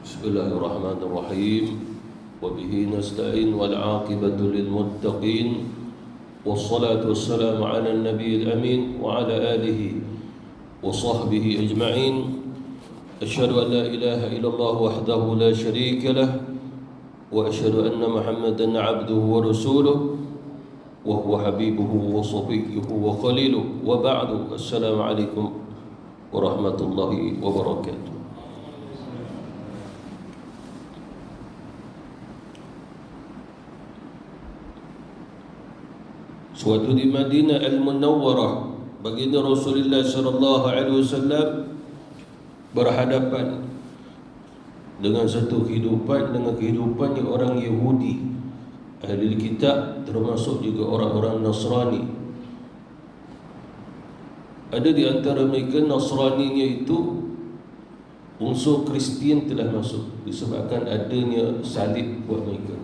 بسم الله الرحمن الرحيم وبه نستعين والعاقبة للمتقين والصلاة والسلام على النبي الأمين وعلى آله وصحبه أجمعين. أشهد أن لا إله إلا الله وحده لا شريك له وأشهد أن محمدا عبده ورسوله وهو حبيبه وصفيه وخليله وبعد. السلام عليكم ورحمة الله وبركاته. Suatu di Madinah Al-Munawwarah, baginda Rasulullah sallallahu alaihi wasallam berhadapan dengan satu kehidupan dengan kehidupannya orang Yahudi, ahli kitab, termasuk juga orang-orang Nasrani. Ada di antara mereka Nasraninya itu unsur Kristian telah masuk disebabkan adanya salib buat mereka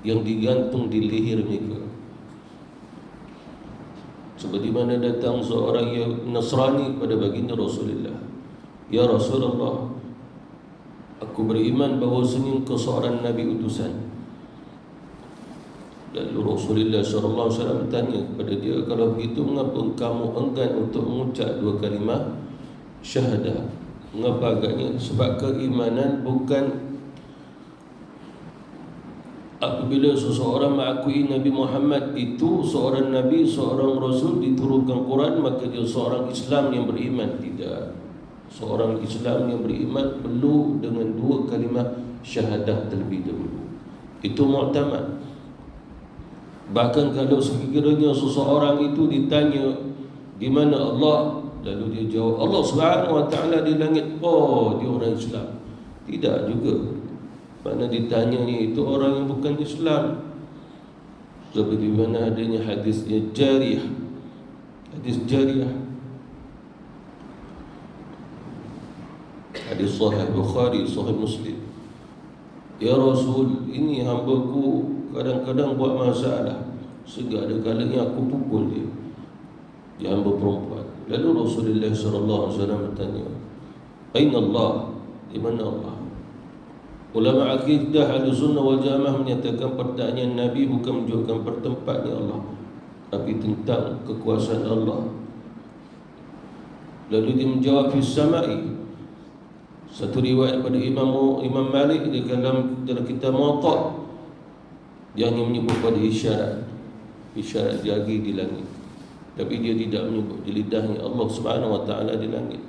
yang digantung di leher mereka. Seperti mana datang seorang yang Nasrani pada baginda Rasulullah, "Ya Rasulullah, aku beriman bahawasanya engkau seorang Nabi utusan." Lalu Rasulullah SAW bertanya kepada dia, "Kalau begitu mengapa kamu enggan untuk mengucap dua kalimah syahadah?" Mengapa agaknya? Sebab keimanan bukan apabila seseorang mengakui Nabi Muhammad itu seorang Nabi, seorang Rasul, diturunkan Quran, maka dia seorang Islam yang beriman. Tidak. Seorang Islam yang beriman perlu dengan dua kalimah syahadah terlebih dahulu. Itu mu'tamad. Bahkan kalau sekiranya seseorang itu ditanya di mana Allah, lalu dia jawab Allah Subhanahu wa taala di langit, oh dia orang Islam. Tidak juga. Mana ditanya ni itu orang yang bukan Islam. Seperti mana adanya hadisnya jariyah. Hadis jariyah, hadis sahih Bukhari, sahih Muslim. "Ya Rasul, ini hambaku kadang-kadang buat masalah, sehingga ada kalanya aku pukul dia. Dia hamba perempuan." Lalu Rasulullah SAW bertanya, "Aina Allah?" Di mana Allah? Ulama akidah Ahlussunnah wal Jamaah menyatakan pertanyaan Nabi bukan menunjukkan pertempatnya Allah, tapi tentang kekuasaan Allah. Lalu dia menjawab fis sama'i. Satu riwayat pada Imam Malik di dalam kitab Muwatta yang menyebut pada isyarat jari di langit, tapi dia tidak menyebut di lidahnya Allah Subhanahu wa taala di langit.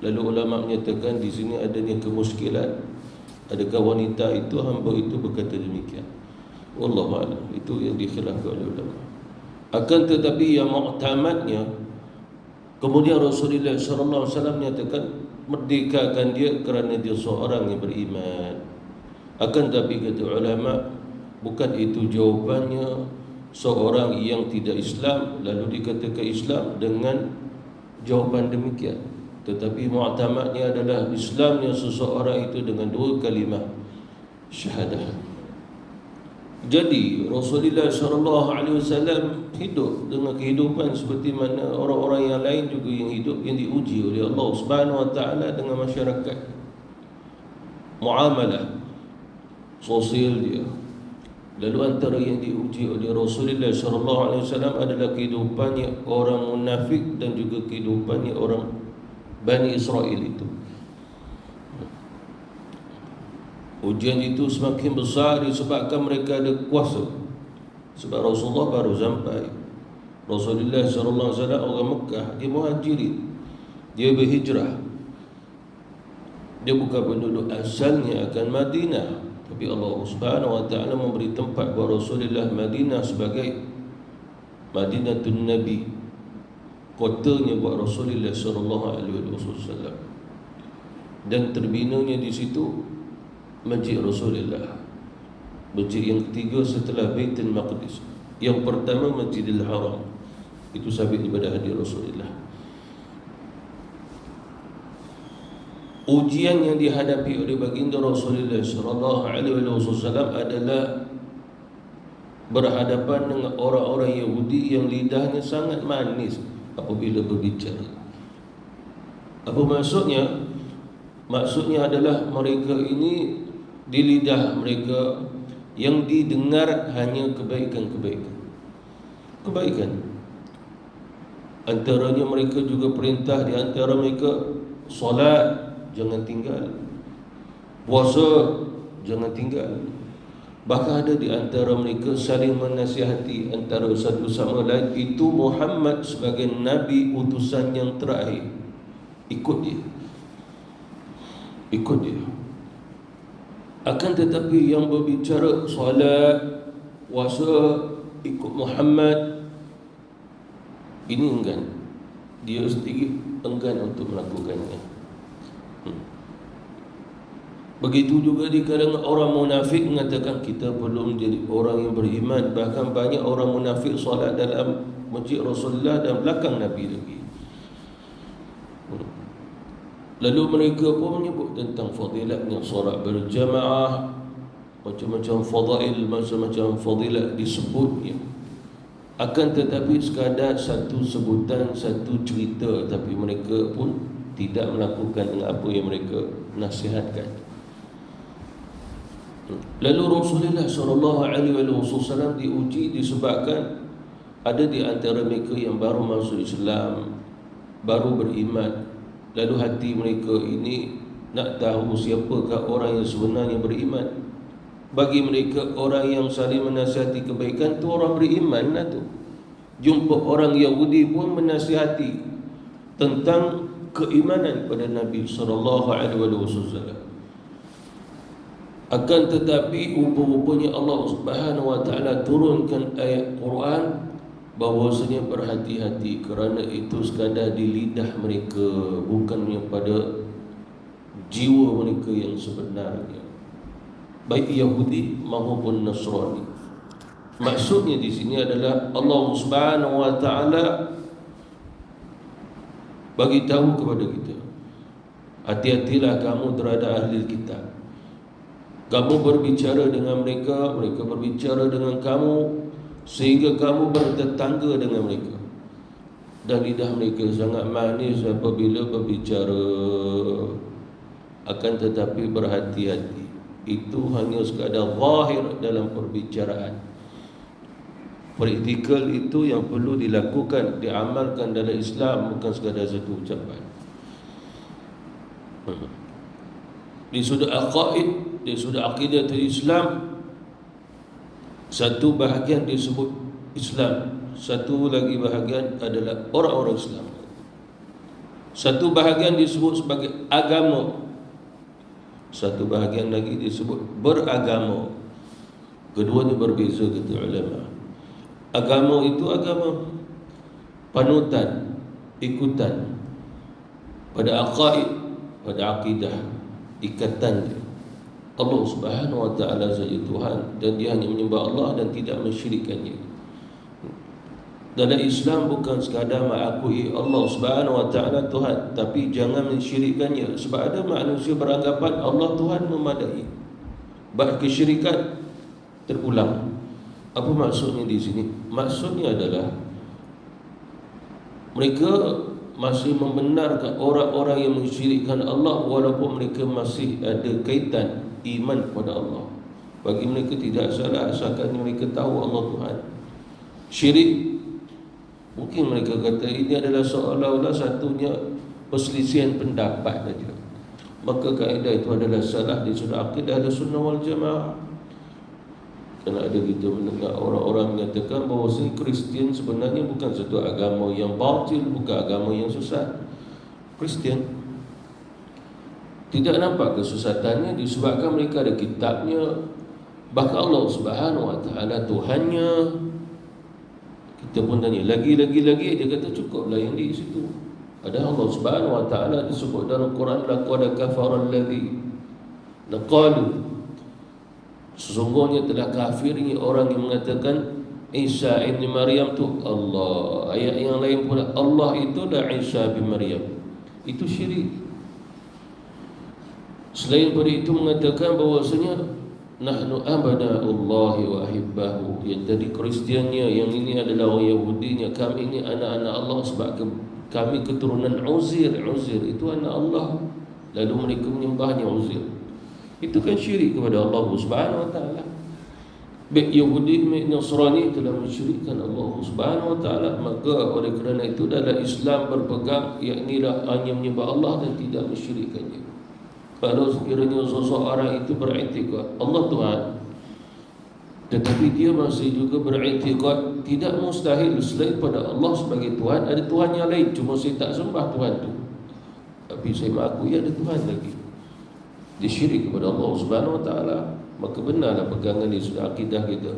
Lalu ulama menyatakan di sini adanya kemuskilan. Adakah wanita itu, hamba itu berkata demikian? Wallahu a'lam. Itu yang dikhilafkan oleh ulama. Akan tetapi yang mu'tamadnya, kemudian Rasulullah SAW menyatakan merdekakan dia kerana dia seorang yang beriman. Akan tetapi kata ulama, bukan itu jawapannya seorang yang tidak Islam lalu dikatakan Islam dengan jawapan demikian. Tetapi mu'tamadnya adalah Islamnya seseorang itu dengan dua kalimah syahadah. Jadi Rasulullah SAW hidup dengan kehidupan seperti mana orang-orang yang lain juga yang hidup, yang diuji oleh Allah Subhanahu wa taala dengan masyarakat. Muamalah sosial dia. Lalu antara yang diuji oleh Rasulullah SAW adalah kehidupannya orang munafik dan juga kehidupannya orang Bani Israel itu. Ujian itu semakin besar disebabkan mereka ada kuasa. Sebab Rasulullah baru sampai. Rasulullah SAW orang Mekah, dia muhajirin, dia berhijrah. Dia bukan penduduk asalnya akan Madinah, tapi Allah Subhanahu wa taala memberi tempat buat Rasulullah Madinah sebagai Madinatun Nabi, kotanya buat Rasulullah SAW. Dan terbinanya di situ Masjid Rasulullah, masjid yang ketiga setelah Baitul Maqdis. Yang pertama Masjidil Haram, itu sabit ibadah hadir Rasulullah. Ujian yang dihadapi oleh baginda Rasulullah SAW adalah berhadapan dengan orang-orang Yahudi yang lidahnya sangat manis apabila berbicara. Apa maksudnya? Maksudnya adalah mereka ini di lidah mereka yang didengar hanya kebaikan-kebaikan. Kebaikan. Antaranya mereka juga perintah di antara mereka solat jangan tinggal, puasa jangan tinggal. Bahkan ada di antara mereka saling menasihati antara satu sama lain. Itu Muhammad sebagai Nabi utusan yang terakhir. Ikut dia. Ikut dia. Akan tetapi yang berbicara solat, puasa, ikut Muhammad, ini enggan. Dia sendiri enggan untuk melakukannya. Begitu juga di kalangan orang munafik mengatakan kita perlu menjadi orang yang beriman. Bahkan banyak orang munafik solat dalam masjid Rasulullah dan belakang Nabi lagi. Lalu mereka pun menyebut tentang fadilatnya solat berjamaah, macam-macam fadail, macam-macam fadilat disebutnya. Akan tetapi sekadar satu sebutan, satu cerita, tapi mereka pun tidak melakukan dengan apa yang mereka nasihatkan. Lalu Rasulullah SAW diuji disebabkan ada di antara mereka yang baru masuk Islam, baru beriman. Lalu hati mereka ini nak tahu siapakah orang yang sebenarnya beriman. Bagi mereka orang yang saling menasihati kebaikan tu orang beriman lah tu. Jumpa orang Yahudi pun menasihati tentang keimanan pada Nabi SAW. Akan tetapi rupa-rupanya Allah Subhanahu Wa Taala turunkan ayat Quran bahawasanya berhati-hati, kerana itu sekadar di lidah mereka, bukannya pada jiwa mereka yang sebenarnya, baik Yahudi maupun Nasrani. Maksudnya di sini adalah Allah Subhanahu Wa Taala bagi tahu kepada kita, hati-hatilah kamu terhadap ahli kitab. Kamu berbicara dengan mereka, mereka berbicara dengan kamu, sehingga kamu bertetangga dengan mereka. Dan lidah mereka sangat manis apabila berbicara. Akan tetapi berhati-hati, itu hanya sekadar zahir dalam perbicaraan. Praktikal itu yang perlu dilakukan, diamalkan dalam Islam, bukan sekadar satu ucapan. Di sudut aqaid, di sudut akidah Islam, satu bahagian disebut Islam, satu lagi bahagian adalah orang-orang Islam. Satu bahagian disebut sebagai agama, satu bahagian lagi disebut beragama. Keduanya berbeza kata ulama. Agama itu agama panutan, ikutan pada aqaid, pada akidah, ikatan Allah Subhanahu Wa Taala saja Tuhan, dan dia hanya menyembah Allah dan tidak mensyirikkannya. Dalam Islam bukan sekadar mengakui Allah Subhanahu Wa Taala Tuhan, tapi jangan mensyirikkannya. Sebab ada manusia beranggapan Allah Tuhan memadai, bahawa kesyirikan terulang. Apa maksudnya di sini? Maksudnya adalah mereka masih membenarkan orang-orang yang mensyirikkan Allah, walaupun mereka masih ada kaitan iman kepada Allah. Bagi mereka tidak salah asalkan mereka tahu Allah Tuhan. Syirik, mungkin mereka kata ini adalah seolah-olah satunya perselisihan pendapat saja. Maka kaedah itu adalah salah di sudut akidah Ahlussunnah wal Jamaah. Kerana ada kita mendengar orang-orang menyatakan bahawa Kristian sebenarnya bukan satu agama yang batil, bukan agama yang sesat. Kristian tidak nampak kesesatannya disebabkan mereka ada kitabnya. Bahkan Allah Subhanahu Wa Taala Tuhannya. Kita pun tanya lagi, dia kata cukuplah yang di situ. Ada Allah Subhanahu Wa Taala disebut dalam Quran, laqad kafara alladziina qalu, sesungguhnya telah kafirnya orang yang mengatakan Isa ibn Maryam tu Allah. Ayat yang lain pula Allah itulah Isa bin Maryam. Itu syirik. Selain pada itu mengatakan bahawasanya nahnu abna'ullahi wa ahibbahu. Yang tadi Kristiannya, yang ini adalah orang Yahudinya, kami ini anak-anak Allah sebab kami keturunan Uzair. Uzair itu anak Allah. lalu mereka menyembahnya Uzair. Itu kan syirik kepada Allah Subhanahu wa taala. Baik Yahudi baik Nasrani telah mensyirikkan Allah Subhanahu wa taala, maka oleh kerana itu dalam Islam berpegang yaknilah hanya menyembah Allah dan tidak mensyirikkannya. Kalau sekiranya seseorang itu beriktikad Allah Tuhan, tetapi dia masih juga beriktikad tidak mustahil selain pada Allah sebagai Tuhan, ada Tuhan yang lain, cuma saya tak sembah Tuhan tu, tapi saya mengakui ada Tuhan lagi, dia syirik kepada Allah Subhanahu wa taala. Maka benarlah pegangan di sudah akidah kita,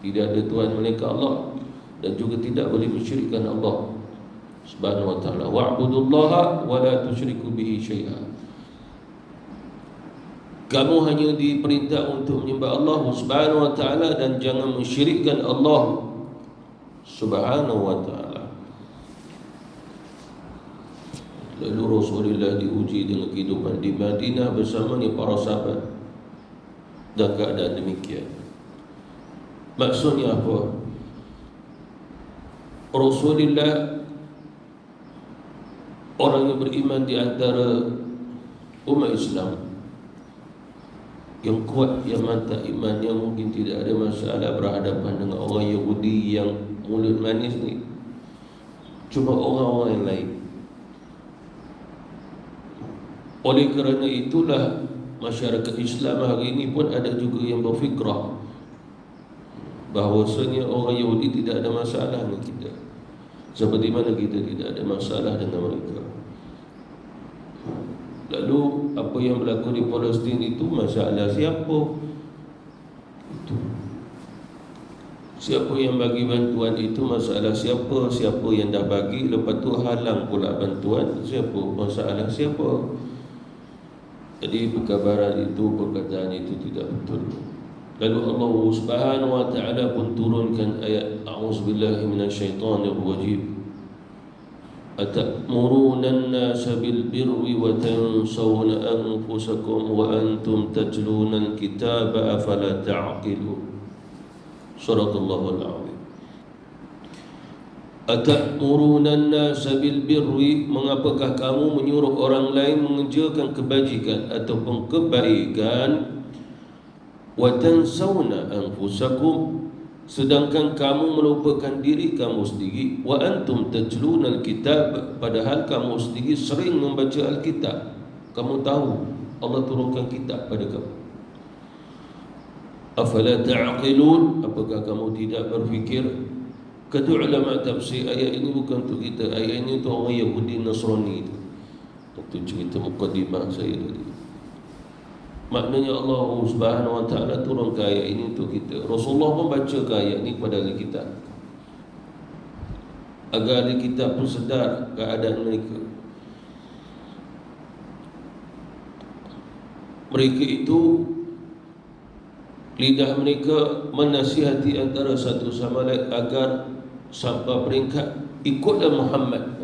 tidak ada Tuhan melainkan Allah, dan juga tidak boleh mensyirikkan Allah Subhanahu wa taala. Wa'budullaha wa la tusyriku bihi syai'a. Kamu hanya diperintah untuk menyembah Allah Subhanahu wa taala dan jangan mensyirikkan Allah Subhanahu wa taala. Lalu Rasulullah diuji dengan kehidupan di Madinah bersama para sahabat dan keadaan demikian. Maksudnya apa? Rasulullah orang yang beriman di antara umat Islam yang kuat, yang mantap iman, yang mungkin tidak ada masalah berhadapan dengan orang Yahudi yang mulut manis ni, cuma orang-orang yang lain. Oleh kerana itulah masyarakat Islam hari ini pun ada juga yang berfikrah bahawasanya orang Yahudi tidak ada masalah dengan kita, seperti mana kita tidak ada masalah dengan mereka. Lalu apa yang berlaku di Palestin itu masalah siapa? Itu siapa yang bagi bantuan itu masalah siapa? Siapa yang dah bagi lepas tu halang pula bantuan siapa? Masalah siapa? Jadi perkabaran itu, perkataan itu tidak betul. Lalu Allah Subhanahu wa taala pun turunkan ayat a'udzubillahi minasyaitonir rajim. Atamuruna an-nasa bil birri wa tansawna anfusakum wa antum tatluna al-kitaba afala ta'qilun. Suratallahul Azim. Atamuruna an-nasa bil birri, mengapakah kamu menyuruh orang lain mengerjakan kebajikan ataupun kebaikan, wa tansawna anfusakum, sedangkan kamu melupakan diri kamu sendiri, wa antum tatluna al-kitab, padahal kamu sendiri sering membaca al-kitab. Kamu tahu Allah turunkan kitab pada kamu. Afala ta'qilun, apakah kamu tidak berfikir? Kata ulama tafsir, ayat ini bukan untuk kita, ayat ini untuk orang Yahudi Nasrani itu. Itu cerita mukadimah saya tadi. Maknanya Allah Subhanahu wa taala turunkan ayat ini untuk kita. Rasulullah pun baca ayat ini kepada ahli kitab, agar ahli kitab pun sedar keadaan mereka. Mereka itu lidah mereka menasihati antara satu sama lain agar sampai peringkat ikutlah Muhammad,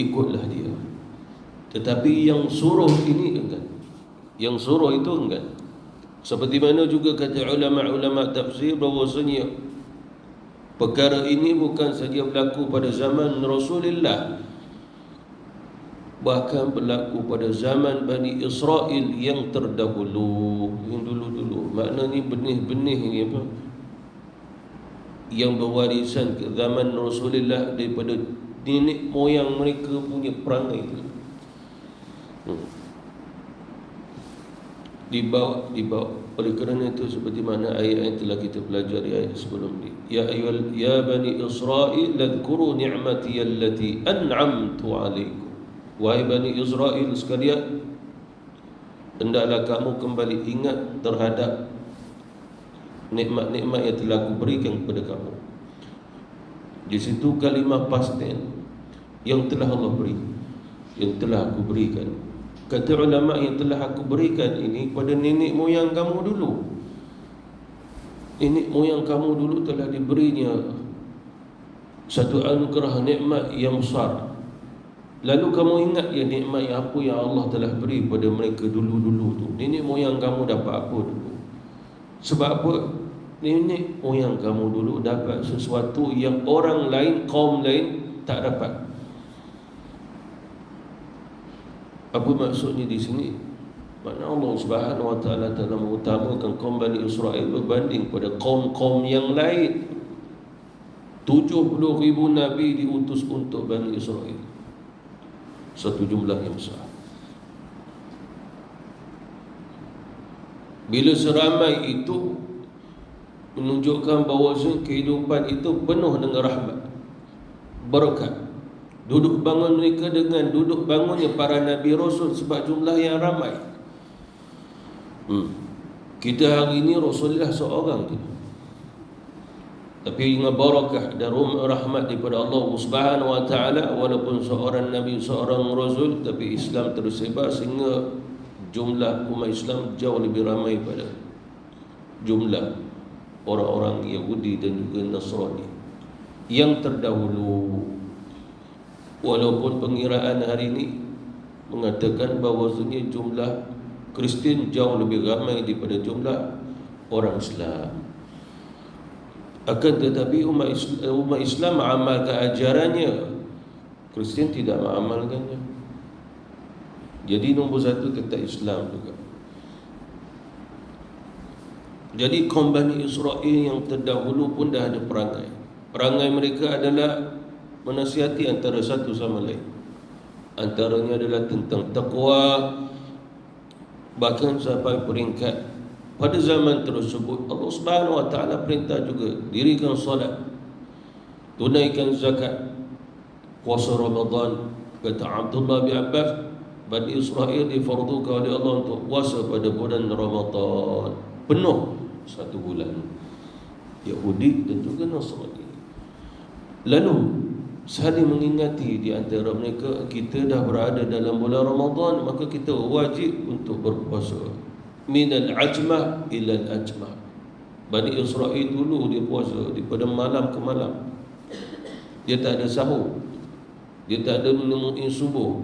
ikutlah dia. Tetapi yang suruh ini enggak, yang suruh itu enggak. Seperti mana juga kata ulama-ulama tafsir bahawasanya perkara ini bukan saja berlaku pada zaman Rasulullah, bahkan berlaku pada zaman Bani Israel yang terdahulu, yang dulu-dulu. Maknanya benih-benih ini apa, yang berwarisan ke zaman Rasulullah daripada nenek moyang mereka punya perangai itu. Dibawa. Oleh kerana itu, seperti mana ayat yang telah kita pelajari ayat sebelum ini, ya Bani Israel ladhkuru ni'mati allati an'amtu alaikum. Wahai Bani Israel sekalian, hendaklah kamu kembali ingat terhadap nikmat-nikmat yang telah aku berikan kepada kamu. Di situ kalimah past tense, yang telah Allah beri, yang telah aku berikan. Kata ulama, yang telah aku berikan ini pada nenek moyang kamu dulu. Nenek moyang kamu dulu telah diberinya satu anugerah nikmat yang besar. Lalu kamu ingat ya nikmat yang apa yang Allah telah beri pada mereka dulu-dulu tu. Nenek moyang kamu dapat apa dulu? Sebab apa? Nenek moyang kamu dulu dapat sesuatu yang orang lain, kaum lain tak dapat. Apa maksudnya di sini? Makna Allah Subhanahu wa taala telah mengutamakan kaum Bani Israel berbanding pada kaum-kaum yang lain. 70,000 nabi diutus untuk Bani Israel. Satu jumlah yang besar. Bila seramai itu menunjukkan bahawa kehidupan itu penuh dengan rahmat, berkat. Duduk bangun mereka dengan duduk bangunnya para Nabi Rasul sebab jumlah yang ramai. Kita hari ini Rasulullah seorang je, tapi dengan barakah dan rahmat daripada Allah Subhanahu wa taala, walaupun seorang Nabi, seorang Rasul, tapi Islam tersebar sehingga jumlah umat Islam jauh lebih ramai pada jumlah orang-orang Yahudi dan juga Nasrani yang terdahulu. Walaupun pengiraan hari ini mengatakan bahawasanya jumlah Kristian jauh lebih ramai daripada jumlah orang Islam. Akan tetapi umat Islam mengamalkan ajarannya, Kristian tidak mengamalkannya. Jadi nombor satu kita Islam juga. Jadi kaum Bani Israel yang terdahulu pun dah ada perangai. Perangai mereka adalah menasihati antara satu sama lain. Antaranya adalah tentang taqwa. Bahkan sampai peringkat pada zaman tersebut Allah Subhanahu wa taala perintah juga dirikan solat, tunaikan zakat, puasa Ramadan. Kata Abdullah bin Abbas, Bani Israel difardukan oleh Allah untuk puasa pada bulan Ramadan penuh satu bulan, Yahudi dan juga Nasrani. Lalu saling mengingati di antara mereka, kita dah berada dalam bulan Ramadan, maka kita wajib untuk berpuasa. Minal ajmah ilal ajmah. Bani Israel dulu dia puasa daripada malam ke malam. Dia tak ada sahur, dia tak ada menemui subuh.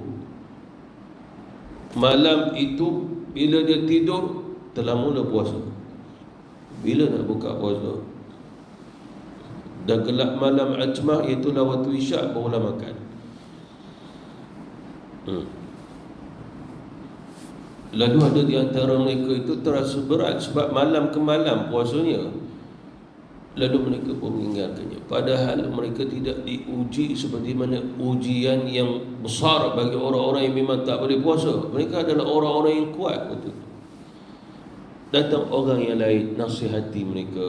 Malam itu bila dia tidur telah mula puasa. Bila nak buka puasa? Dah gelap malam ajmah, itulah waktu isyak barulah makan. Lalu ada di antara mereka itu terasa berat sebab malam ke malam puasanya. Lalu mereka pun meninggalkannya. Padahal mereka tidak diuji seperti mana ujian yang besar bagi orang-orang yang memang tak boleh puasa. Mereka adalah orang-orang yang kuat, betul. Datang orang yang lain nasihati mereka,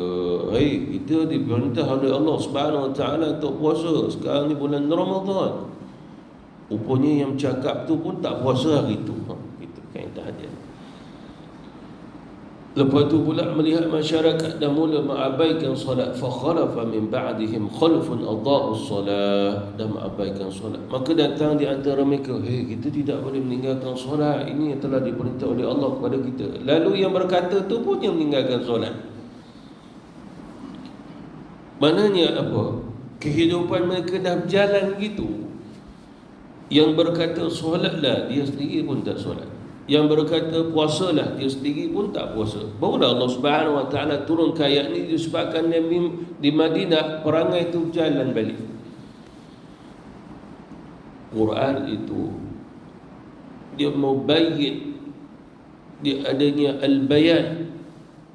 "Hei, kita diperintah oleh Allah Subhanahu wa taala untuk puasa. Sekarang ni bulan Ramadan." Rupanya yang cakap tu pun tak puasa hari tu. Itu kaedah dia. Lepas tu pula melihat masyarakat dah mula mengabaikan solat, fa khalafa min ba'dihim khalfun adaa'u solat, dah mengabaikan solat. Maka datang di antara mereka, "Hei, kita tidak boleh meninggalkan solat. Ini yang telah diperintah oleh Allah kepada kita." Lalu yang berkata tu pun yang meninggalkan solat. Maknanya apa? Kehidupan mereka dah berjalan begitu. Yang berkata solatlah, dia sendiri pun tak solat. Yang berkata puasalah, dia sendiri pun tak puasa. Barulah Allah Subhanahu wa taala turunkan ayat ini disebabkan di Madinah perangai itu jalan balik. Quran itu dia mubayyin, dia adanya al-bayan,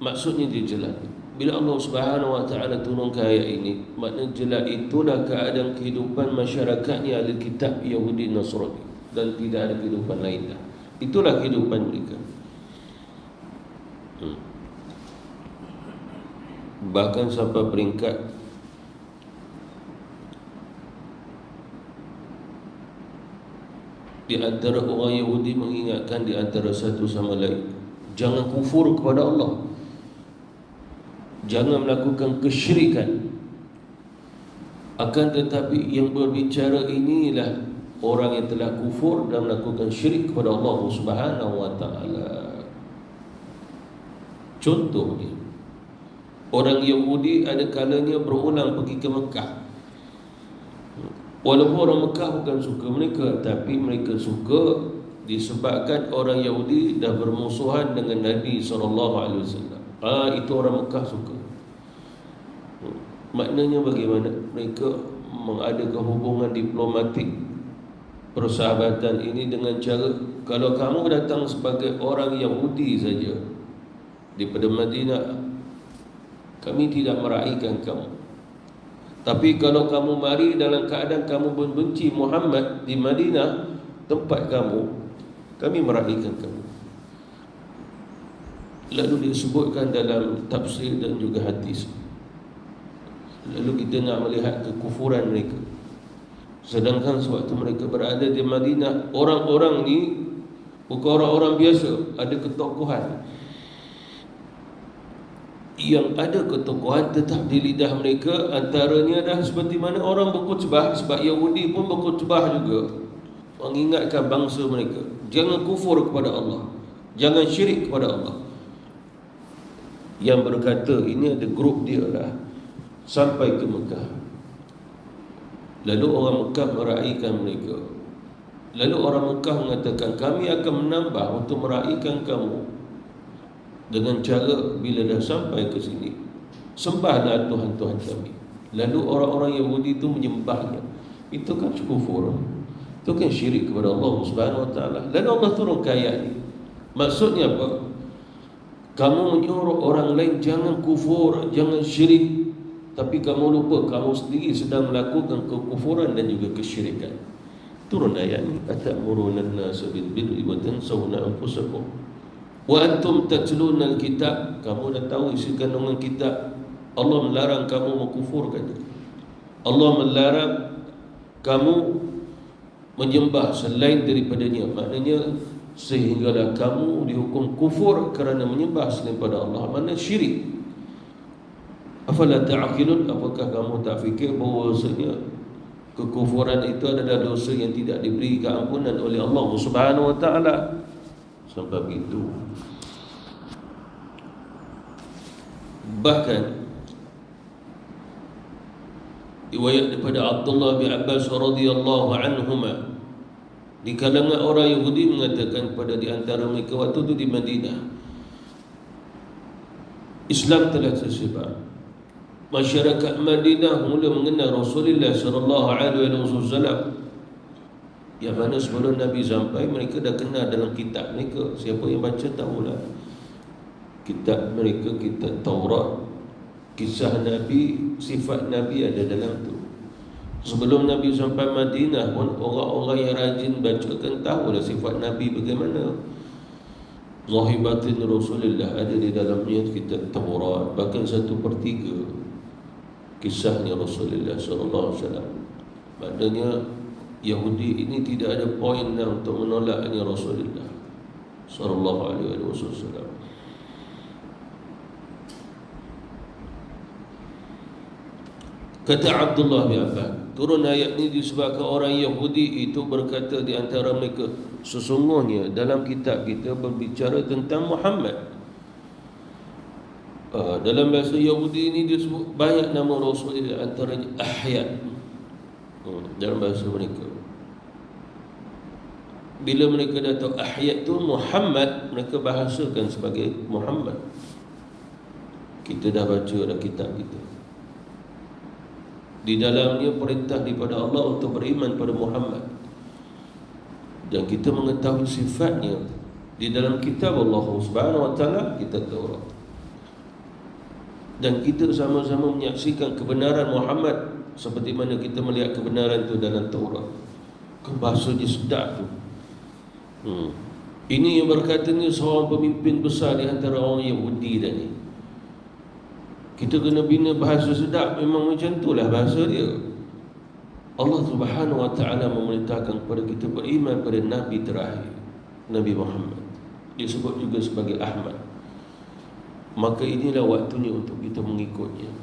maksudnya dia jelas. Bila Allah Subhanahu wa taala turunkan ayat ini, maknanya jelas itulah keadaan kehidupan masyarakatnya ahli kitab Yahudi Nasrani, dan tidak ada kehidupan lain dah. Itulah kehidupan mereka. Bahkan sampai peringkat di antara orang Yahudi mengingatkan di antara satu sama lain, jangan kufur kepada Allah, jangan melakukan kesyirikan. Akan tetapi yang berbicara inilah orang yang telah kufur dan melakukan syirik kepada Allah Subhanahu wa taala. Contohnya, orang Yahudi ada kalanya berulang pergi ke Mekah. Walaupun orang Mekah bukan suka mereka, tapi mereka suka disebabkan orang Yahudi dah bermusuhan dengan Nabi SAW. Itu orang Mekah suka. Maknanya bagaimana? Mereka mengadakan hubungan diplomatik, persahabatan ini dengan cara kalau kamu datang sebagai orang Yahudi saja daripada Madinah, kami tidak meraihkan kamu. Tapi kalau kamu mari dalam keadaan kamu membenci Muhammad di Madinah, tempat kamu, kami meraihkan kamu. Lalu disebutkan dalam tafsir dan juga hadis. Lalu kita nak melihat kekufuran mereka. Sedangkan sewaktu mereka berada di Madinah, orang-orang ni bukan orang-orang biasa, ada ketokohan. Yang ada ketokohan tetap di lidah mereka. Antaranya adalah seperti mana orang berkhutbah, sebab Yahudi pun berkhutbah juga, mengingatkan bangsa mereka, jangan kufur kepada Allah, jangan syirik kepada Allah. Yang berkata ini ada grup dia lah, sampai ke Mekah. Lalu orang Mekah meraihkan mereka. Lalu orang Mekah mengatakan, kami akan menambah untuk meraihkan kamu dengan cara bila dah sampai ke sini, sembahlah Tuhan-Tuhan kami. Lalu orang-orang Yahudi itu menyembahnya. Itu kan kufur, itu kan syirik kepada Allah Subhanahu Wa Taala. Lalu Allah turunkan ayat ini. Maksudnya apa? Kamu menyuruh orang lain jangan kufur, jangan syirik, tapi kamu lupa kamu sendiri sedang melakukan kekufuran dan juga kesyirikan. Turun ayat ini, atamuruna an-nasa bil birri wa tansawna anfusakum wa antum tatluna al-kitab. Kamu dah tahu isi kandungan kitab. Allah melarang kamu mengkufurkannya. Allah melarang kamu menyembah selain daripadanya. Maknanya sehinggalah kamu dihukum kufur kerana menyembah selain pada Allah, mana syirik. Afala ta'qilun, apakah kamu tak fikir bahawasanya kekufuran itu adalah dosa yang tidak diberi keampunan oleh Allah Subhanahu Wa Taala. Sebab itu bahkan riwayat daripada Abdullah bin Abbas radhiyallahu anhuma, di kalangan orang Yahudi mengatakan kepada di antara mereka waktu itu di Madinah, Islam telah tersebar. Masyarakat Madinah mula mengenal Rasulullah sallallahu alaihi wasallam. Yang mana sebelum Nabi sampai, mereka dah kenal dalam kitab mereka. Siapa yang baca tahulah. Kitab mereka, kitab Taurat, kisah Nabi, sifat Nabi ada dalam tu. Sebelum Nabi sampai Madinah pun, orang-orang yang rajin bacakan tahulah sifat Nabi bagaimana. Zahir batin Rasulullah ada di dalamnya kitab Taurat. Bahkan 1/3 kisahnya Rasulullah SAW. Maknanya Yahudi ini tidak ada poin untuk menolaknya Rasulullah SAW. Kata Abdullah bin Abbas, turun ayat ini disebabkan orang Yahudi itu berkata di antara mereka, sesungguhnya dalam kitab kita berbicara tentang Muhammad. Dalam bahasa Yahudi ini disebut banyak nama Rasulullah, antaranya Ahyad dalam bahasa mereka. Bila mereka dah tahu Ahyad tu Muhammad, mereka bahasakan sebagai Muhammad. Kita dah baca dalam kitab kita, di dalamnya perintah daripada Allah untuk beriman pada Muhammad, dan kita mengetahui sifatnya di dalam kitab Allah Subhanahu Wa Taala, kitab Taurat. Dan kita sama-sama menyaksikan kebenaran Muhammad seperti mana kita melihat kebenaran itu dalam Taurat. Bahasanya sedap tu. Ini yang berkatanya seorang pemimpin besar di antara orang Yahudi tadi. Kita kena bina bahasa sedap. Memang macam itulah bahasa dia. Allah Subhanahu Wa Taala memerintahkan kepada kita beriman pada Nabi terakhir, Nabi Muhammad. Disebut juga sebagai Ahmad. Maka inilah waktunya untuk kita mengikutnya.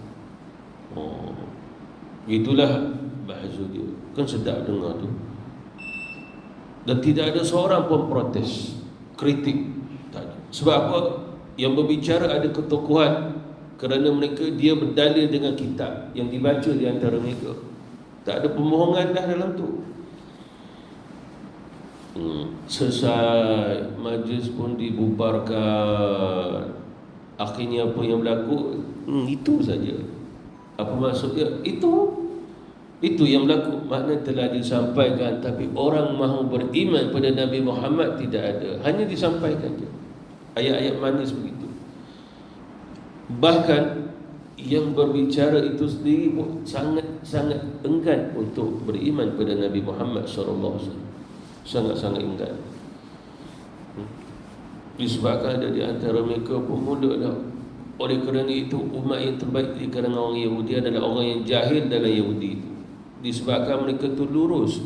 Itulah bahasa dia. Kan sedap dengar tu. Dan tidak ada seorang pun protes, kritik. Tak ada. Sebab apa? Yang berbicara ada ketokohan, kerana mereka dia berdalil dengan kitab yang dibaca di antara mereka. Tak ada pembohongan dah dalam tu. Selesai majlis pun dibubarkan. Akhirnya apa yang berlaku, itu saja. Apa maksudnya? Itu Itu yang berlaku. Makna telah disampaikan, tapi orang mahu beriman pada Nabi Muhammad tidak ada. Hanya disampaikan je. Ayat-ayat manis begitu. Bahkan yang berbicara itu sendiri pun sangat-sangat enggan untuk beriman pada Nabi Muhammad SAW. Sangat-sangat enggan. Disebabkan ada di antara mereka pemuda dah. Oleh kerana itu umat yang terbaik di kalangan orang Yahudi adalah orang yang jahil dalam Yahudi itu. Disebabkan mereka tu lurus.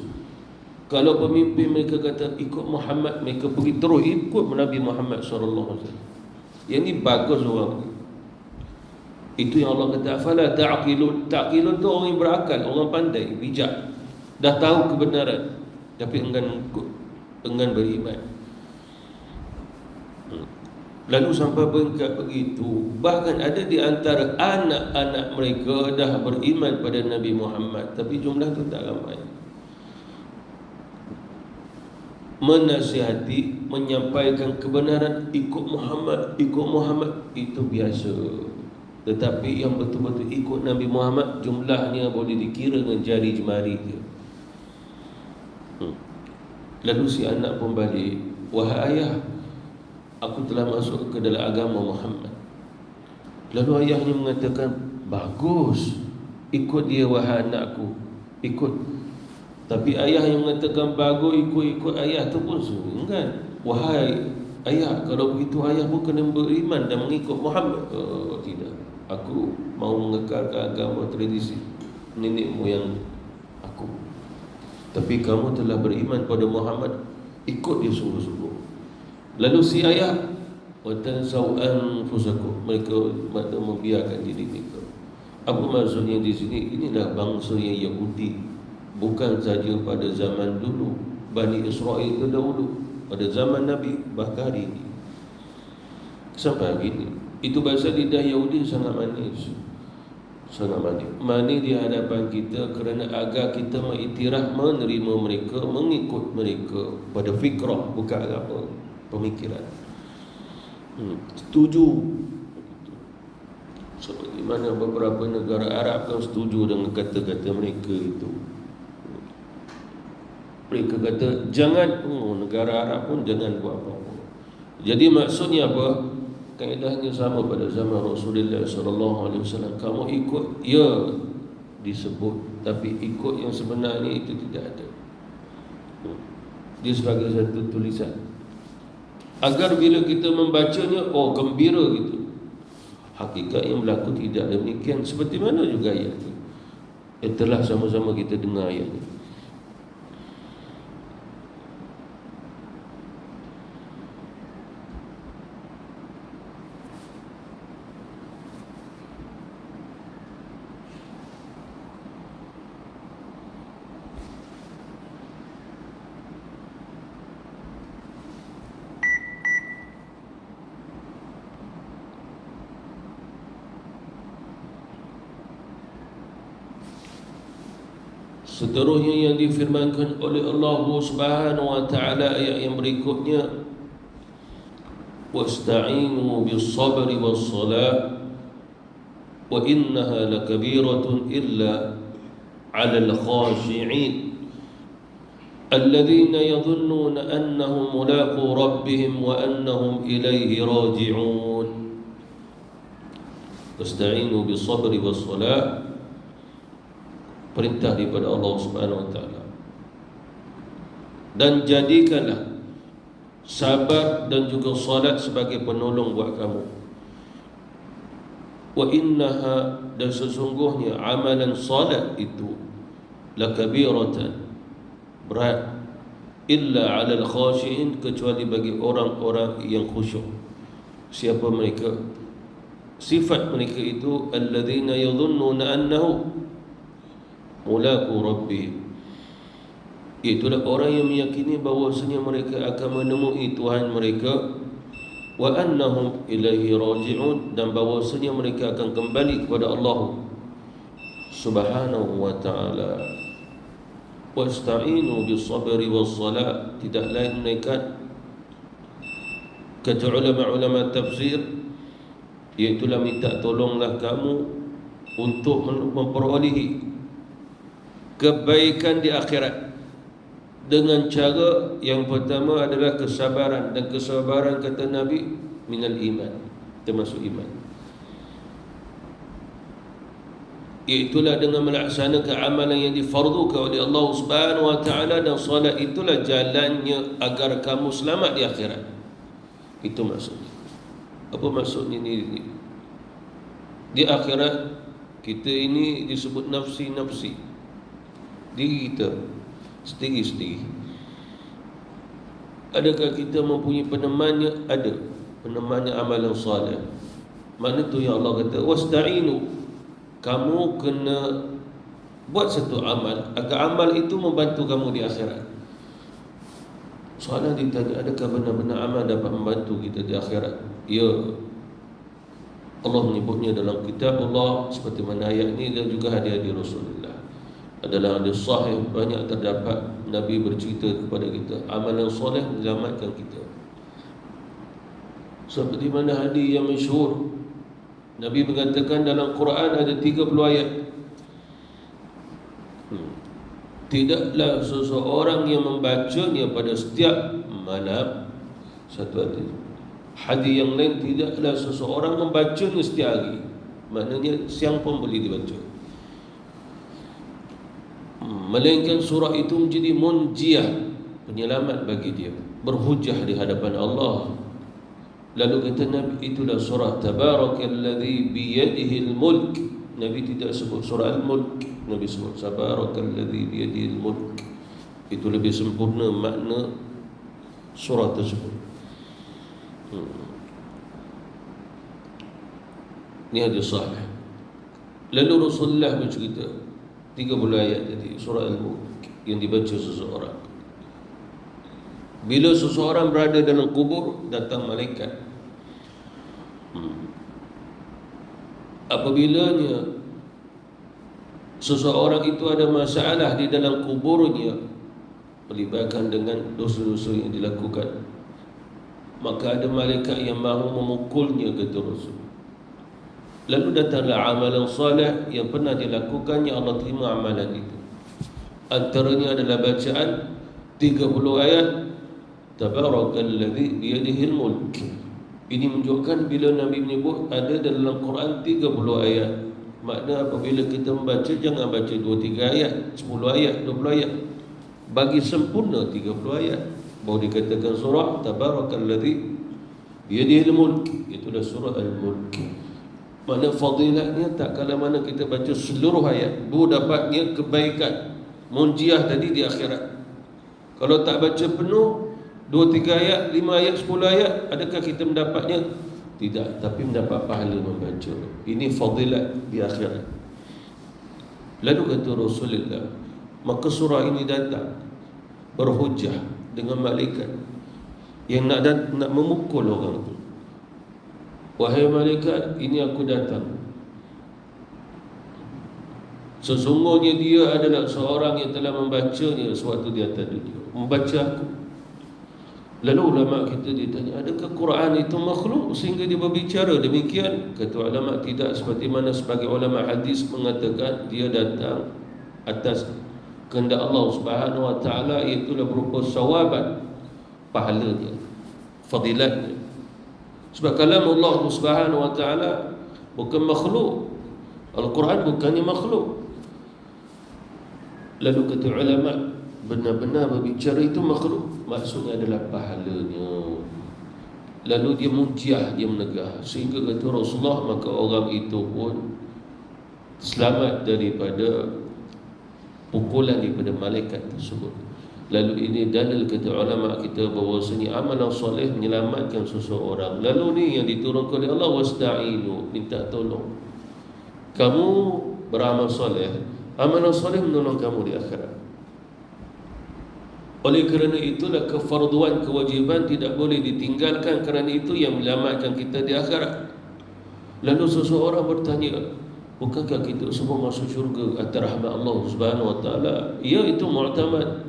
Kalau pemimpin mereka kata ikut Muhammad, mereka pergi terus ikut Nabi Muhammad SAW. Yang ni bagus orang ni. Itu yang Allah kata afala ta'qilun. Ta'qilun tu orang yang berakal, orang pandai, bijak, dah tahu kebenaran tapi enggan beriman. Lalu sampai peringkat begitu, bahkan ada di antara anak-anak mereka dah beriman pada Nabi Muhammad, tapi jumlah tu tak ramai. Menasihati, menyampaikan kebenaran, ikut Muhammad itu biasa. Tetapi yang betul-betul ikut Nabi Muhammad jumlahnya boleh dikira dengan jari jemari dia. Lalu si anak pun balik, wahai ayah, aku telah masuk ke dalam agama Muhammad. Lalu ayahnya mengatakan, bagus, ikut dia wahai anakku, ikut. Tapi ayah yang mengatakan bagus, ikut ayah tu pun enggan. Wahai ayah, kalau begitu ayah pun kena beriman dan mengikut Muhammad. Oh, tidak, aku mau mengekalkan agama tradisi nenek moyang aku. Tapi kamu telah beriman pada Muhammad, ikut dia sungguh-sungguh. Lalu si ayah watansau anfusakum, mereka membiarkan diri mereka. Apa maksudnya di sini? Inilah bangsa yang Yahudi, bukan saja pada zaman dulu Bani Israel itu dahulu, pada zaman Nabi, bahkan hari ini sampai hari ini. Itu bahasa lidah Yahudi sangat manis, sangat manis di hadapan kita, kerana agar kita mengiktiraf, menerima mereka, mengikut mereka pada fikrah, bukan agama, pemikiran. Setuju. Seperti mana beberapa negara Arab kan setuju dengan kata-kata mereka itu. Mereka kata jangan, negara Arab pun jangan buat apa-apa. Jadi maksudnya apa? Kaedahnya sama pada zaman Rasulullah SAW. Kamu ikut, ya disebut, tapi ikut yang sebenarnya itu tidak ada. Dia sebagai satu tulisan, agar bila kita membacanya, oh gembira gitu. Hakikat yang berlaku tidak demikian. Seperti mana juga ayat itu. Telah sama-sama kita dengar ayat ini. Seterusnya yang difirmankan oleh Allah Subhanahu wa taala ayat yang berikutnya, wasta'inu bis-sabri was-salah wa innaha lakabiratun illa 'alal khashi'in alladhina yadhunnuna annahum mulaqu rabbihim wa annahum ilayhi raji'un. Wasta'inu bis-sabri was-salah, perintah daripada Allah Subhanahu wa taala. Dan jadikanlah sabar dan juga salat sebagai penolong buat kamu. Wa innaha, dan sesungguhnya amalan salat itu lakabiratan, berat, illa 'alal khashi'in, kecuali bagi orang-orang yang khusyuk. Siapa mereka? Sifat mereka itu alladzina yadhunnuna annahu mulaqu rabbihim, itulah orang yang meyakini bahawasanya mereka akan menemui Tuhan mereka, wa annahum ilaihi raji'un, dan bahawasanya mereka akan kembali kepada Allah Subhanahu wa ta'ala. Wasta'inu bis-sabri was-salat, tidak lain melainkan, kata ulama-ulama tafsir, iaitulah minta tolonglah kamu untuk memperolehi kebaikan di akhirat dengan cara yang pertama adalah kesabaran, dan kesabaran kata Nabi minal iman, termasuk iman, iaitulah dengan melaksanakan amalan yang difardukan oleh Allah Subhanahu wa taala, dan solat itulah jalannya agar kamu selamat di akhirat. Itu maksudnya. Apa maksudnya ni? Di akhirat kita ini disebut nafsi-nafsi, diri kita sendiri-sendiri. Adakah kita mempunyai penemannya? Ada. Penemannya amalan soleh. Mana tu yang Allah kata wasta'inu, kamu kena buat satu amal agar amal itu membantu kamu di akhirat. Soalan ditanya, adakah benar-benar amal dapat membantu kita di akhirat? Ya, Allah menyebutnya dalam kitab Allah seperti mana ayat ini, dan juga hadis Rasulullah. Adalah hadis sahih, banyak terdapat Nabi bercerita kepada kita amalan soleh menyelamatkan kita. Seperti mana hadis yang masyhur, Nabi mengatakan dalam Quran ada 30 ayat. Tidaklah seseorang yang membacanya pada setiap malam. Satu hadis. Hadis yang lain, tidaklah seseorang membacanya setiap hari. Maknanya siang pun boleh dibaca. Melainkan surah itu menjadi munjiah, penyelamat bagi dia, berhujah di hadapan Allah. Lalu kata Nabi, itulah surah Tabarakalladzi biyadihil mulk. Nabi tidak sebut surah Al-Mulk, Nabi sebut Tabarakalladzi biyadihil mulk. Itu lebih sempurna makna surah tersebut. Ini hadis sahih. Lalu Rasulullah bercerita 30 ayat tadi, surah Al-Mulk yang dibaca seseorang. Bila seseorang berada dalam kubur, datang malaikat. Apabila seseorang itu ada masalah di dalam kuburnya, melibatkan dengan dosa-dosa yang dilakukan, maka ada malaikat yang mahu memukulnya, kata Rasul. Lalu datanglah amalan salih yang pernah dilakukannya, Allah terima amalan itu. Antaranya adalah bacaan 30 ayat Tabarakalladzi biyadihil mulk. Ini menunjukkan bila Nabi menyebut ada dalam Quran 30 ayat, makna apabila kita membaca, jangan baca 2-3 ayat, 10 ayat, 20 ayat. Bagi sempurna 30 ayat baru dikatakan surah Tabarakalladzi biyadihil mulk. Itulah surah Al-Mulk. Mana fadilatnya tak kala mana kita baca seluruh ayat, baru dapatnya kebaikan munjiah tadi di akhirat. Kalau tak baca penuh 2-3 ayat, 5 ayat, 10 ayat, adakah kita mendapatnya? Tidak, tapi mendapat pahala membaca. Ini fadilat di akhirat. Lalu kata Rasulullah, maka surah ini datang berhujah dengan malaikat yang nak memukul orang tu. Wahai malaikat, ini aku datang. Sesungguhnya dia adalah seorang yang telah membacanya sewaktu di atas dunia, membaca aku. Lalu ulama kita ditanya, adakah Quran itu makhluk sehingga dia berbicara demikian? Kata ulama, tidak, seperti mana sebagai ulama hadis mengatakan dia datang atas kehendak Allah Subhanahu wa taala, itulah berupa sawabat, pahalanya, fadilatnya. Sebab kalam Allah Subhanahu wa taala bukan makhluk. Al-Quran bukannya makhluk. Lalu kata ulama, benar-benar berbicara itu makhluk, maksudnya adalah pahalanya. Lalu dia munjiah, dia menegah, sehingga kata Rasulullah, maka orang itu pun selamat daripada pukulan daripada malaikat tersebut. Lalu ini dalil kata ulama kita bahawasanya amalan soleh menyelamatkan seseorang. Lalu ni yang diturunkan oleh Allah, wasta'inu, minta tolong. Kamu beramal soleh, amalan soleh menolong kamu di akhirat. Oleh kerana itulah kefarduan, kewajiban tidak boleh ditinggalkan, kerana itu yang menyelamatkan kita di akhirat. Lalu seseorang bertanya, bukankah kita semua masuk syurga atas rahmat Allah Subhanahu wa taala? Ya, itu mu'tamad,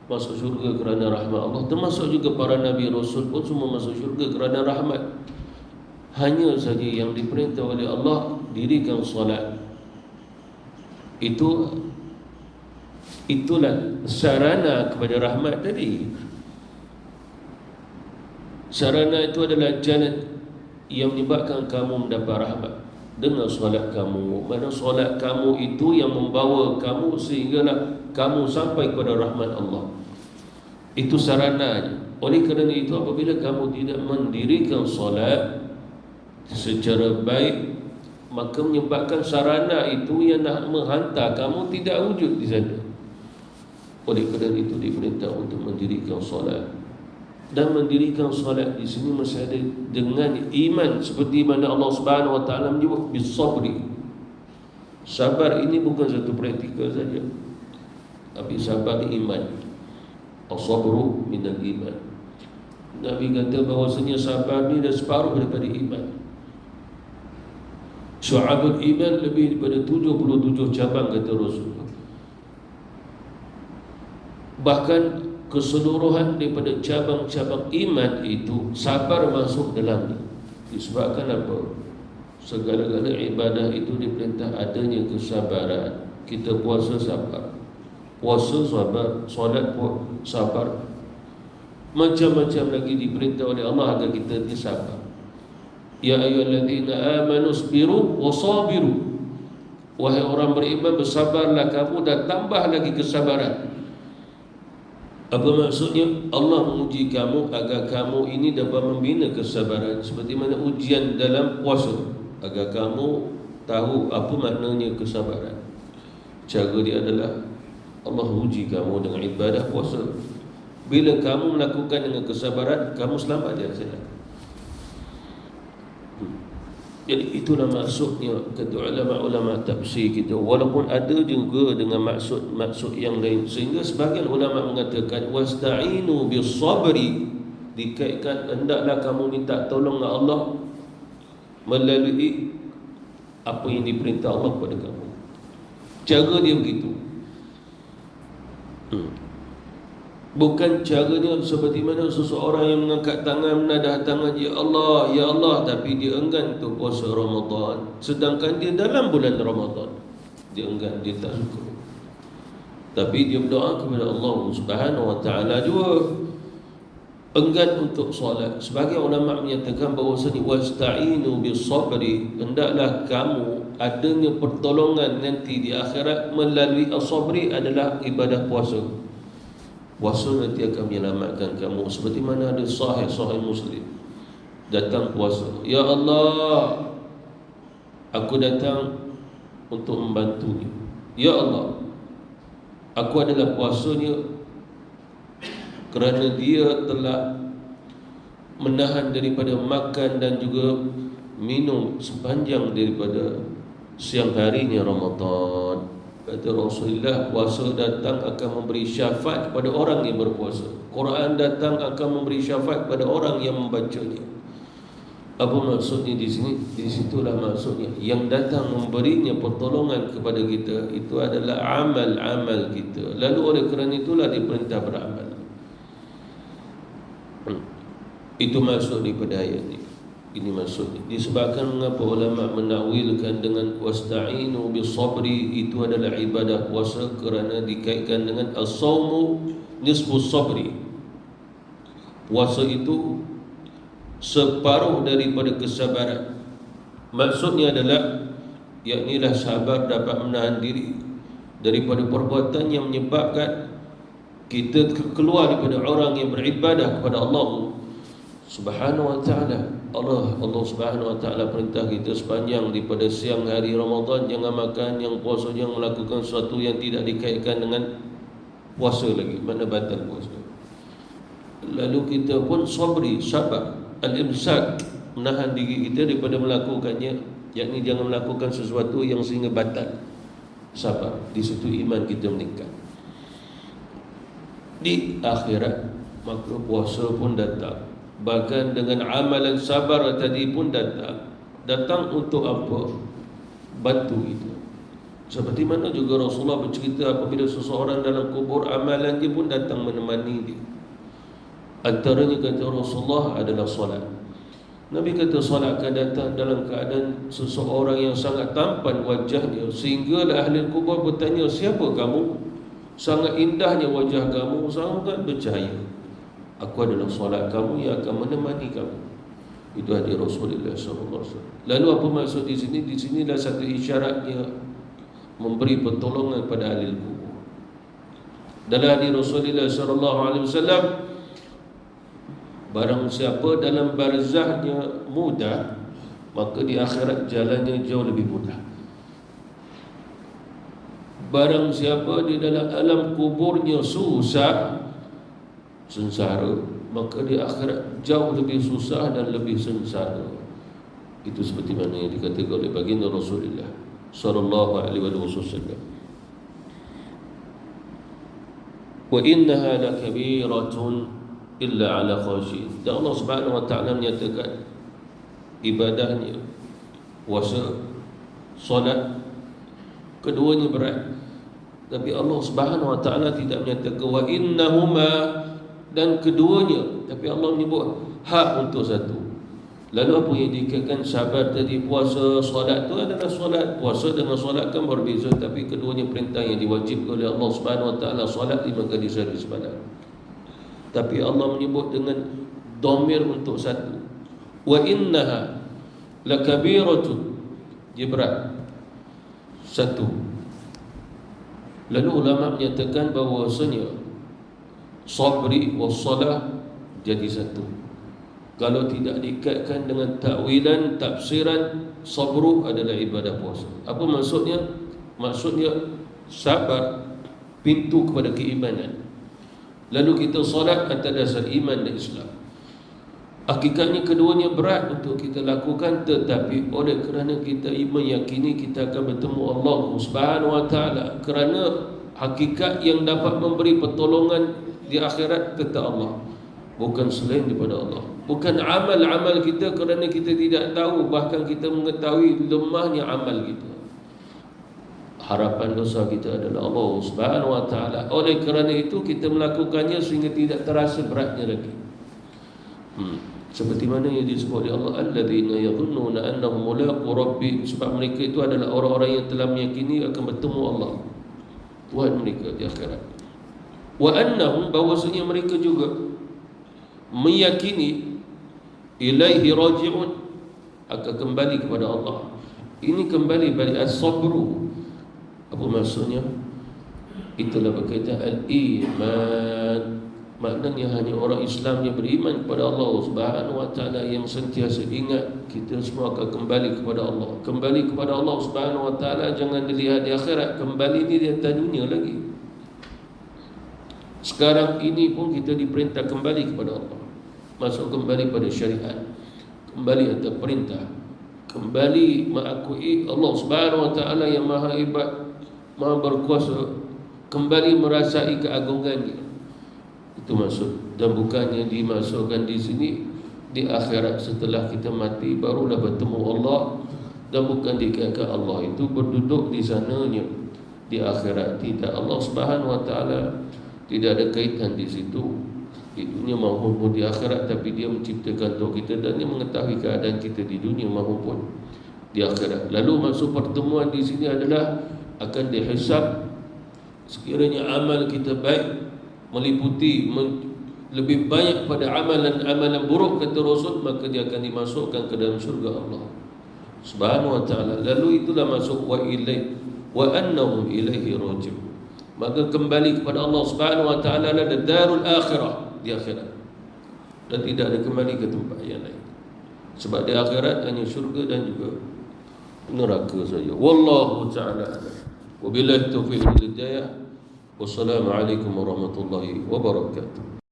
masuk syurga kerana rahmat Allah. Termasuk juga para Nabi Rasul pun semua masuk syurga kerana rahmat. Hanya saja yang diperintah oleh Allah, dirikan solat. Itu Itulah sarana kepada rahmat tadi. Sarana itu adalah jalan yang menyebabkan kamu mendapat rahmat dengan solat kamu. Mana solat kamu itu yang membawa kamu sehinggalah kamu sampai kepada rahmat Allah. Itu sarananya. Oleh kerana itu, apabila kamu tidak mendirikan solat secara baik, maka menyebabkan sarana itu yang nak menghantar kamu tidak wujud di sana. Oleh kerana itu diperintah untuk mendirikan solat. Dan mendirikan solat di sini masih ada dengan iman, seperti mana Allah Subhanahu Wa Taala menyebut bisabri. Sabar ini bukan satu praktikal saja, tapi sabar iman. As-sabru minal iman. Nabi kata bahawasanya sabar ni dah separuh daripada iman. Syu'abul iman lebih daripada 77 cabang, kata Rasulullah. Bahkan keseluruhan daripada cabang-cabang iman itu sabar masuk dalamnya. Disebabkan apa? Segala-gala ibadah itu diperintah adanya kesabaran. Kita puasa sabar, puasa sabar, solat sabar, macam-macam lagi diperintah oleh Allah agar kita sabar. Ya ayyuhalladzina amanu sabiru wasabiru. Wahai orang beriman, bersabarlah kamu dan tambah lagi kesabaran. Apa maksudnya? Allah menguji kamu agar kamu ini dapat membina kesabaran, seperti mana ujian dalam puasa, agar kamu tahu apa maknanya kesabaran. Cara dia adalah Allah uji kamu dengan ibadah puasa. Bila kamu melakukan dengan kesabaran, kamu selamat di akhirat. Jadi itulah maksudnya, kata ulama-ulama tafsir kita. Walaupun ada juga dengan maksud yang lain, sehingga sebagian ulama mengatakan wasta'inu bis-sabri, dikaitkan hendaklah kamu minta tolong Allah melalui apa yang diperintah Allah kepada kamu. Cara dia begitu. Bukan caranya seperti mana seseorang yang mengangkat tangan, menadah tangan, ya Allah, ya Allah, tapi dia enggan untuk puasa Ramadan, sedangkan dia dalam bulan Ramadan. Dia enggan, dia tak suka. Tapi dia berdoa kepada Allah Subhanahu Wa Taala juga. Enggan untuk solat. Sebagai ulama menyatakan bahawasanya wasta'inu bis-sabri, hendaklah kamu adanya pertolongan nanti di akhirat melalui as-sabri adalah ibadah puasa. Puasa nanti akan menyelamatkan kamu, seperti mana ada sahih Muslim. Datang puasa, ya Allah, aku datang untuk membantunya. Ya Allah, aku adalah puasanya kerana dia telah menahan daripada makan dan juga minum sepanjang daripada siang harinya Ramadan. Kata Rasulullah, puasa datang akan memberi syafaat kepada orang yang berpuasa. Quran datang akan memberi syafaat kepada orang yang membacanya. Apa maksudnya di sini? Di situlah maksudnya yang datang memberinya pertolongan kepada kita itu adalah amal-amal kita. Lalu oleh kerana itulah diperintah beramal. Itu maksud daripada ayat ini. Ini maksudnya. Disebabkan mengapa ulama menakwilkan dengan wasta'inu bis-sabri, itu adalah ibadah puasa kerana dikaitkan dengan as-sawmu nisfu sabri. Puasa itu separuh daripada kesabaran. Maksudnya adalah yaknilah sabar dapat menahan diri daripada perbuatan yang menyebabkan kita keluar daripada orang yang beribadah kepada Allah Subhanahu Wa Taala. Allah Subhanahu Wa Taala perintah kita sepanjang daripada siang hari Ramadan jangan makan, yang puasa jangan melakukan sesuatu yang tidak dikaitkan dengan puasa lagi, mana batal puasa. Lalu kita pun sabar, al-imsak, menahan diri kita daripada melakukannya, yakni jangan melakukan sesuatu yang sehingga batal. Sabar, di situ iman kita meningkat. Di akhirat maka puasa pun datang. Bahkan dengan amalan sabar tadi pun datang untuk apa? Bantu itu. Seperti mana juga Rasulullah bercerita apabila seseorang dalam kubur, amalan dia pun datang menemani dia. Antaranya kata Rasulullah adalah solat. Nabi kata solat akan datang dalam keadaan seseorang yang sangat tampan wajahnya, sehinggalah ahli kubur bertanya, siapa kamu? sangat indahnya wajah kamu, sangat bercahaya. Aku adalah solat kamu yang akan menemani kamu. Itu hadis Rasulullah SAW. Lalu apa maksud di sini? Di sinilah satu isyaratnya memberi pertolongan pada ahli kubur. Dalam hadis Rasulullah SAW, barang siapa dalam barzahnya mudah, maka di akhirat jalannya jauh lebih mudah. Barang siapa di dalam alam kuburnya susah, sengsara, maka di akhirat jauh lebih susah dan lebih sengsara. Itu seperti mana yang dikatakan oleh baginda Rasulullah sallallahu alaihi wasallam. Wa innaha lakabiratun illa ala khashin. Dan Allah Subhanahu wa taala menyatakan ibadahnya, puasa, solat, keduanya berat. Tapi Allah Subhanahu wa taala tidak menyatakan wa innahuma, dan keduanya, tapi Allah menyebut hak untuk satu. Lalu apa yang dikatakan sahabat tadi, puasa, solat itu adalah solat. Puasa dengan solat kan berbeza, tapi keduanya perintah yang diwajibkan oleh Allah Subhanahu wa taala. Solat 5 kali sehari semalam. Tapi Allah menyebut dengan dhamir untuk satu. Wa innaha lakabiratun, dia berat. Satu. Lalu ulama menyatakan bahawasanya sabri wassalah jadi satu. Kalau tidak dikaitkan dengan takwilan, tafsiran, sabru adalah ibadah puasa. Apa maksudnya? Maksudnya sabar pintu kepada keimanan. Lalu kita solat atas dasar iman dan Islam. Hakikatnya keduanya berat untuk kita lakukan, tetapi oleh kerana kita meyakini kita akan bertemu Allah Subhanahu wa taala, kerana hakikat yang dapat memberi pertolongan di akhirat tetap Allah, bukan selain daripada Allah. Bukan amal-amal kita, kerana kita tidak tahu, bahkan kita mengetahui lemahnya amal kita. Harapan dosa kita adalah Allah Subhanahu wa taala. Oleh kerana itu kita melakukannya sehingga tidak terasa beratnya lagi. Seperti mana yang disebut oleh Allah, alladzina yadhunnuna annahum mulaqu rabbihim, sebab mereka itu adalah orang-orang yang telah meyakini akan bertemu Allah Tuhan mereka di akhirat. Wa annahum, bahawasanya mereka juga meyakini ilaihi raji'un, akan kembali kepada Allah. Ini kembali balik as-sabru. Apa maksudnya? Itulah berkaitan al-iman. Maknanya hanya orang Islam yang beriman kepada Allah Subhanahu wa taala yang sentiasa ingat kita semua akan kembali kepada Allah. Kembali kepada Allah Subhanahu wa taala jangan dilihat di akhirat, kembali ni di atas dunia lagi. Sekarang ini pun kita diperintah kembali kepada Allah. Masuk kembali pada syariat, kembali atas perintah, kembali mengakui Allah Subhanahu wa taala yang maha hebat, maha berkuasa, kembali merasai keagungannya. Itu maksud. Dan bukannya dimasukkan di sini di akhirat setelah kita mati barulah bertemu Allah, dan bukan dikatakan Allah itu berduduk di sananya di akhirat. Tidak, Allah Subhanahu wa taala tidak ada kaitan di situ di dunia maupun di akhirat, tapi Dia menciptakan untuk kita dan Dia mengetahui keadaan kita di dunia maupun di akhirat. Lalu maksud pertemuan di sini adalah akan dihisab. Sekiranya amal kita baik meliputi lebih banyak pada amalan-amalan buruk, kata Rasul, maka dia akan dimasukkan ke dalam syurga Allah Subhanahu wa taala. Lalu itulah masuk wa ilai wa annahum ilaihi raji'un. Maka kembali kepada Allah Subhanahu wa taala adalah darul akhirah, di akhirat, dan tidak ada kembali ke tempat yang lain. Sebab di akhirat hanya syurga dan juga neraka saja. Wallahu taala a'lam. Wabillahi taufiq wal hidayah. Wassalamualaikum warahmatullahi wabarakatuh.